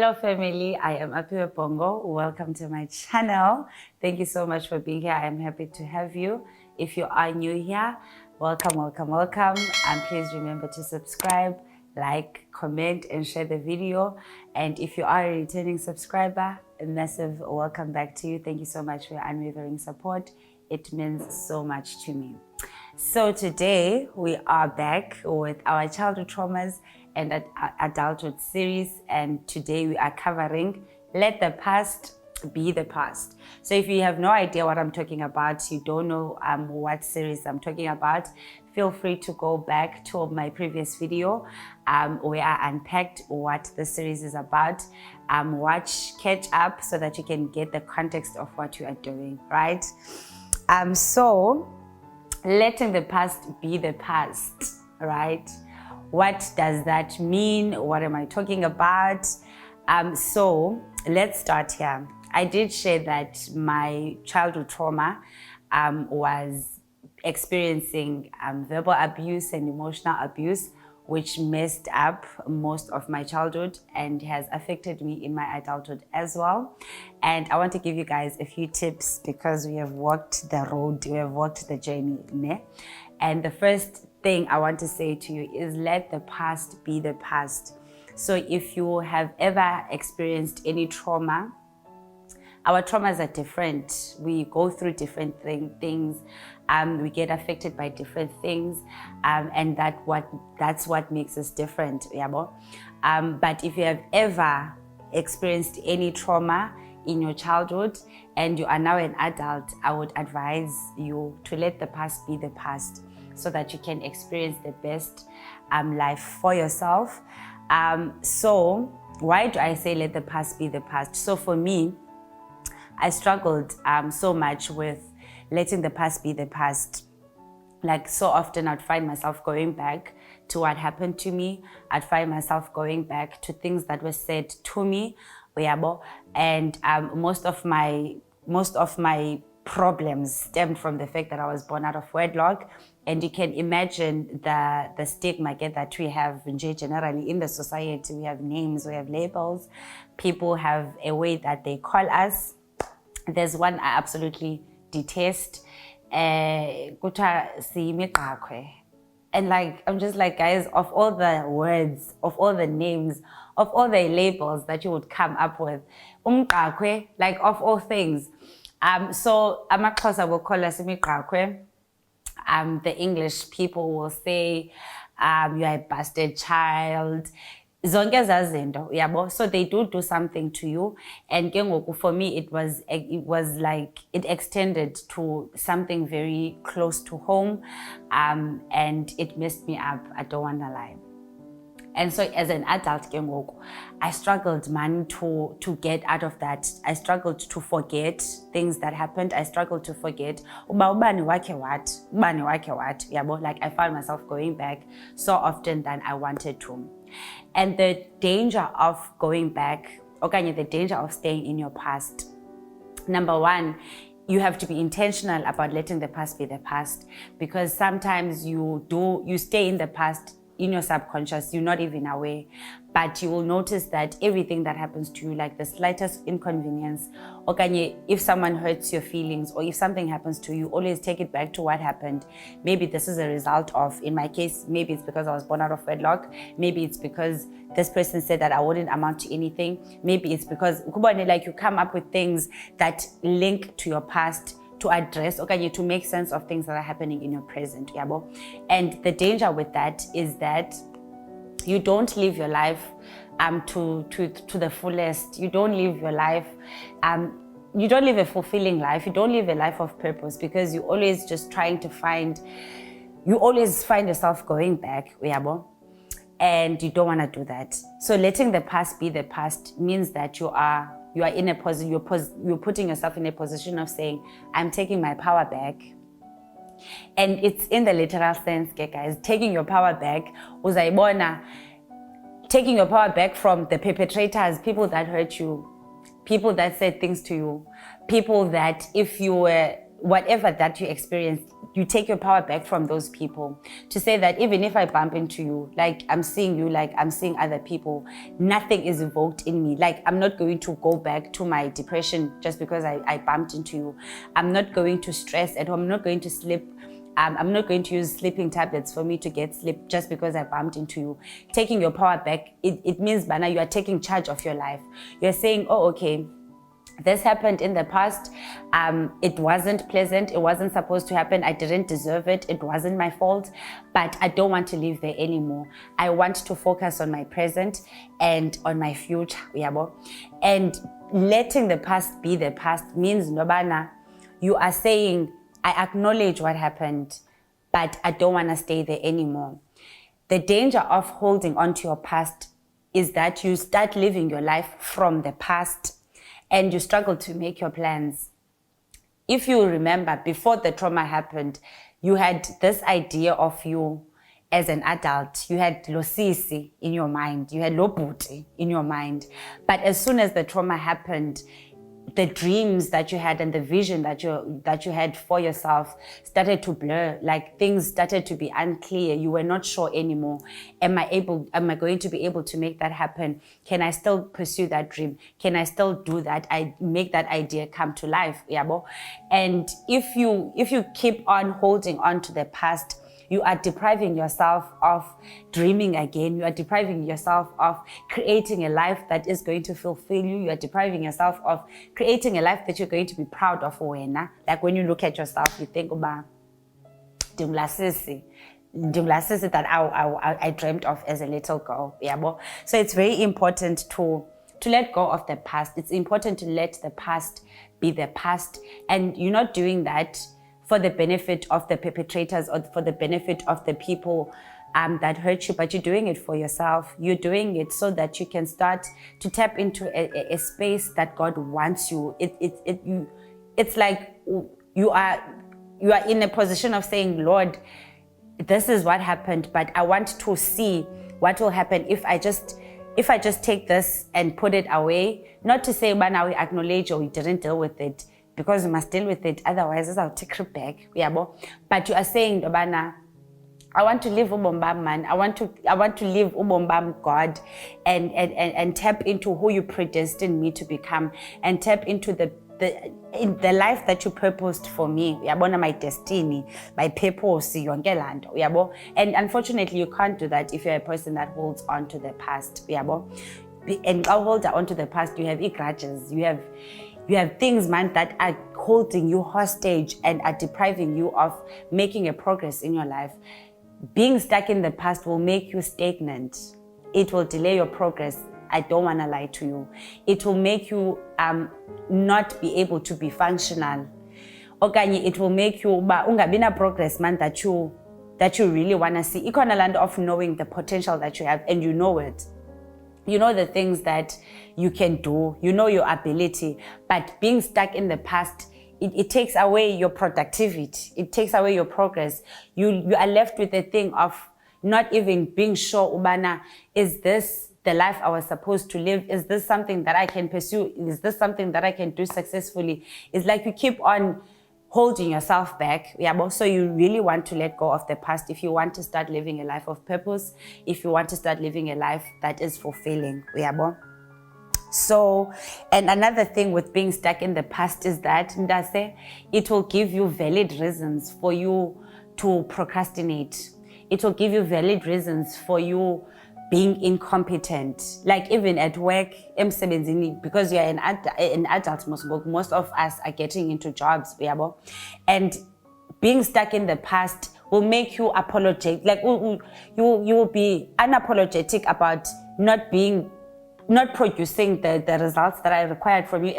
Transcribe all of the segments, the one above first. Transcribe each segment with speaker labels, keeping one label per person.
Speaker 1: Hello family, I am Apiwe Bongo. Welcome to my channel. Thank you so much for being here. I am happy to have you. If you are new here, welcome. And please remember to subscribe, like, comment, and share the video. And if you are a returning subscriber, a massive welcome back to you. Thank you so much for your unwavering support. It means so much to me. So today we are back with our childhood traumas and adulthood series, and today we are covering Let the Past Be the Past. So if you have no idea what I'm talking about, you don't know what series I'm talking about, feel free to go back to my previous video where I unpacked what the series is about. Catch up so that you can get the context of what you are doing, right? So letting the past be the past, right? What does that mean? What am I talking about? So let's start here. I did share that my childhood trauma was experiencing verbal abuse and emotional abuse, which messed up most of my childhood and has affected me in my adulthood as well. And I want to give you guys a few tips because we have walked the road, we have walked the journey. Ne? And the first thing I want to say to you is let the past be the past. So if you have ever experienced any trauma, our traumas are different. We go through different things. We get affected by different things, and that's what makes us different. But if you have ever experienced any trauma in your childhood and you are now an adult, I would advise you to let the past be the past so that you can experience the best life for yourself. So why do I say let the past be the past? So for me, I struggled so much with letting the past be the past. Like so often I'd find myself going back to what happened to me. I'd find myself going back to things that were said to me. And most of my problems stemmed from the fact that I was born out of wedlock. And you can imagine the stigma that we have generally in the society. We have names, we have labels. People have a way that they call us. There's one I absolutely detest. And like, I'm just like, guys, of all the words, of all the names, of all the labels that you would come up with, like of all things. So amaXhosa will call us imiqakwe. The English people will say, you are a bastard child. Zonke ezaa zinto, yabo. So they do something to you, and ke ngoku for me it was like it extended to something very close to home, and it messed me up. I don't wanna lie. And so as an adult, ke ngoku, I struggled, man, to get out of that. I struggled to forget things that happened. I struggled to forget. Ubani wake what? Yabo. Like I found myself going back so often than I wanted to. And the danger of going back, the danger of staying in your past. Number one, you have to be intentional about letting the past be the past, because sometimes you stay in the past in your subconscious, you're not even aware, but you will notice that everything that happens to you, like the slightest inconvenience, if someone hurts your feelings or if something happens to you, always take it back to what happened. Maybe this is a result of, in my case, maybe it's because I was born out of wedlock. Maybe it's because this person said that I wouldn't amount to anything. Maybe it's because like you come up with things that link to your past to address, to make sense of things that are happening in your present, yabo. And the danger with that is that you don't live your life to the fullest. You don't live your life, you don't live a fulfilling life. You don't live a life of purpose, because you're always just trying to you always find yourself going back, yabo. And you don't want to do that. So letting the past be the past means that you are in a position, you're putting yourself in a position of saying, I'm taking my power back. And it's in the literal sense, guys, taking your power back, taking your power back from the perpetrators, people that hurt you, people that said things to you, people that if you were whatever that you experienced, you take your power back from those people to say that even if I bump into you, like I'm seeing you, like I'm seeing other people, nothing is evoked in me. Like I'm not going to go back to my depression just because I bumped into you. I'm not going to stress at home. I'm not going to sleep. I'm not going to use sleeping tablets for me to get sleep just because I bumped into you. Taking your power back, it means, Bana, you are taking charge of your life. You're saying, oh, okay, this happened in the past. It wasn't pleasant. It wasn't supposed to happen. I didn't deserve it. It wasn't my fault, but I don't want to live there anymore. I want to focus on my present and on my future. And letting the past be the past means, Nobana, you are saying, I acknowledge what happened, but I don't want to stay there anymore. The danger of holding on to your past is that you start living your life from the past and you struggle to make your plans. If you remember, before the trauma happened, you had this idea of you as an adult. You had lo sisi in your mind. You had lo bhuti in your mind. But as soon as the trauma happened, the dreams that you had and the vision that you had for yourself started to blur. Like things started to be unclear. You were not sure anymore. Am I going to be able to make that happen? Can I still pursue that dream? Can I still do that? I make that idea come to life. And if you keep on holding on to the past, you are depriving yourself of dreaming again. You are depriving yourself of creating a life that is going to fulfill you. You are depriving yourself of creating a life that you're going to be proud of. Like when you look at yourself, you think about that I dreamt of as a little girl. So it's very important to let go of the past. It's important to let the past be the past. And you're not doing that for the benefit of the perpetrators or for the benefit of the people that hurt you, but you're doing it for yourself. You're doing it so that you can start to tap into a space that God wants you. It's like you are in a position of saying, Lord, this is what happened, but I want to see what will happen if I just take this and put it away. Not to say, but now we acknowledge or we didn't deal with it, because we must deal with it, otherwise I'll take it back. But you are saying, Dobana, I want to live ubombam, man. I want to live ubombam, God, and tap into who you predestined me to become, and tap into the life that you purposed for me. My destiny, my purpose, and unfortunately you can't do that if you're a person that holds on to the past. And I'll hold on to the past. You have grudges. You have things, man, that are holding you hostage and are depriving you of making a progress in your life. Being stuck in the past will make you stagnant. It will delay your progress. I don't want to lie to you. It will make you not be able to be functional. Okanye it will make you ungabina progress, man, that you really want to see. Ikona land of knowing the potential that you have, and you know it. You know the things that you can do. You know your ability. But being stuck in the past, it takes away your productivity. It takes away your progress. You are left with the thing of not even being sure, Ubana, is this the life I was supposed to live? Is this something that I can pursue? Is this something that I can do successfully? It's like you keep on holding yourself back. So you really want to let go of the past if you want to start living a life of purpose, if you want to start living a life that is fulfilling. So, and another thing with being stuck in the past is that it will give you valid reasons for you to procrastinate. It will give you valid reasons for you being incompetent. Like even at work, because you're an adult, most of us are getting into jobs, and being stuck in the past will make you apologetic. Like you will be unapologetic about not producing the results that are required from you.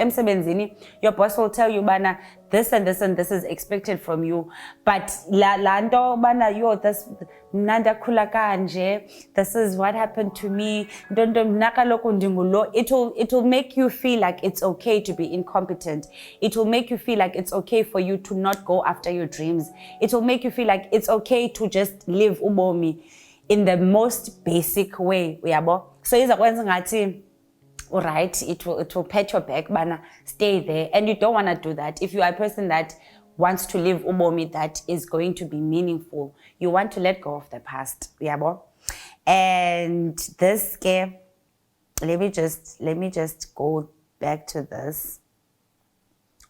Speaker 1: Your boss will tell you, Bana, this and this and this is expected from you. But lando Bana, this is what happened to me. It will make you feel like it's okay to be incompetent. It will make you feel like it's okay for you to not go after your dreams. It will make you feel like it's okay to just live ubomi in the most basic way. So alright, it will pat your back, bana, stay there. And you don't want to do that. If you are a person that wants to live ubomi that is going to be meaningful, you want to let go of the past. Yabo? And this game, let me just go back to this.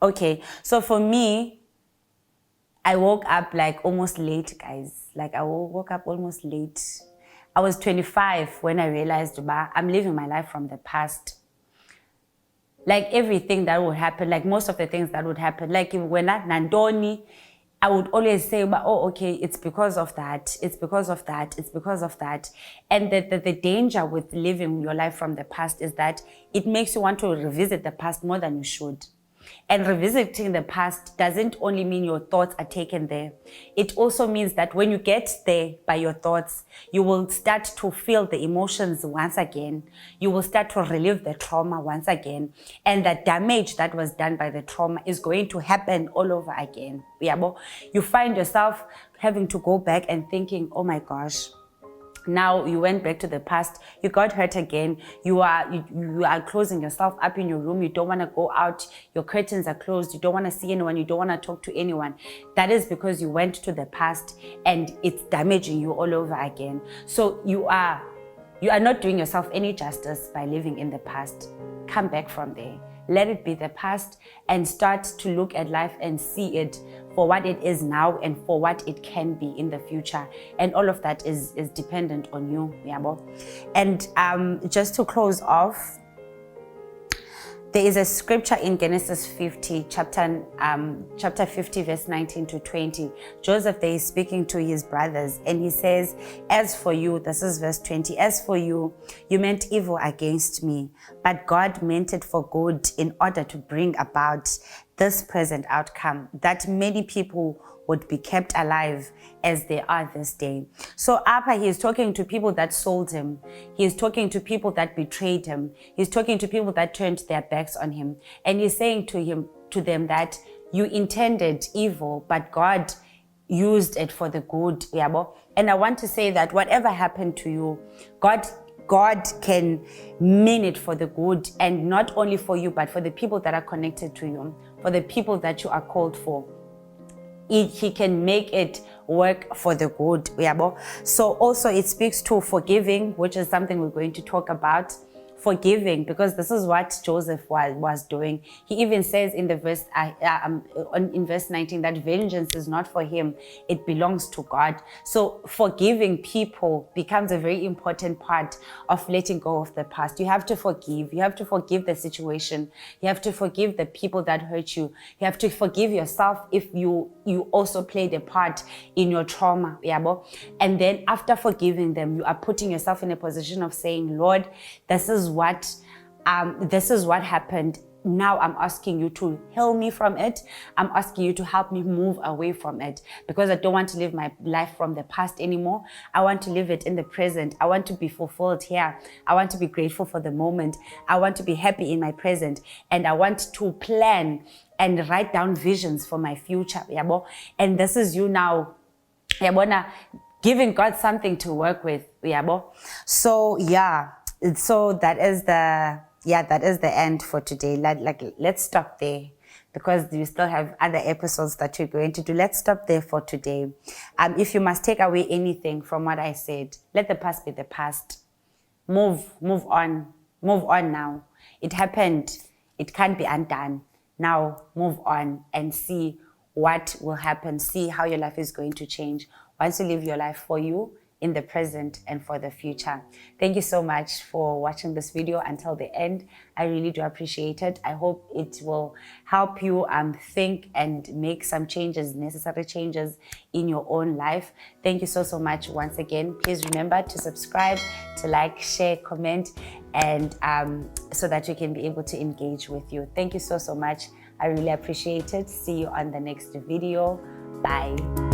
Speaker 1: Okay, so for me, I woke up like almost late, guys. Like I woke up almost late. I was 25 when I realized I'm living my life from the past. Like everything that would happen, like most of the things that would happen, like when at Nandoni, I would always say, oh, okay, it's because of that, it's because of that, it's because of that. And the danger with living your life from the past is that it makes you want to revisit the past more than you should. And revisiting the past doesn't only mean your thoughts are taken there. It also means that when you get there by your thoughts, you will start to feel the emotions once again. You will start to relive the trauma once again. And the damage that was done by the trauma is going to happen all over again. You find yourself having to go back and thinking, oh my gosh, now you went back to the past, you got hurt again, you are closing yourself up in your room, you don't want to go out, your curtains are closed, you don't want to see anyone, you don't want to talk to anyone. That is because you went to the past and it's damaging you all over again. So you are not doing yourself any justice by living in the past. Come back from there. Let it be the past and start to look at life and see it for what it is now and for what it can be in the future. And all of that is dependent on you. And just to close off, there is a scripture in Genesis 50, chapter 50, verse 19 to 20. Joseph there is speaking to his brothers and he says, as for you, this is verse 20, as for you, you meant evil against me, but God meant it for good in order to bring about this present outcome, that many people would be kept alive as they are this day. So Appa, he is talking to people that sold him. He is talking to people that betrayed him. He's talking to people that turned their backs on him. And he's saying to them that you intended evil, but God used it for the good. And I want to say that whatever happened to you, God can mean it for the good, and not only for you, but for the people that are connected to you, for the people that you are called for. He can make it work for the good. So also it speaks to forgiving, which is something we're going to talk about. Forgiving, because this is what Joseph was doing. He even says in the verse in verse 19 that vengeance is not for him, it belongs to God. So forgiving people becomes a very important part of letting go of the past. You have to forgive. You have to forgive the situation. You have to forgive the people that hurt you. You have to forgive yourself if you also played a part in your trauma. And then after forgiving them, you are putting yourself in a position of saying, Lord, this is what happened. Now I'm asking you to heal me from it. I'm asking you to help me move away from it, because I don't want to live my life from the past anymore. I want to live it in the present. I want to be fulfilled here. I want to be grateful for the moment. I want to be happy in my present, and I want to plan and write down visions for my future. And this is you now, giving God something to work with. So so that is the end for today. Let's stop there, because we still have other episodes that we're going to do. Let's stop there for today. If you must take away anything from what I said, let the past be the past. Move on now. It happened. It can't be undone. Now move on and see what will happen. See how your life is going to change once you live your life for you, in the present, and for the future. Thank you so much for watching this video until the end. I really do appreciate it. I hope it will help you think and make some changes, necessary changes in your own life. Thank you so much once again. Please remember to subscribe, to like, share, comment, and so that we can be able to engage with you. Thank you so much. I really appreciate it. See you on the next video. Bye.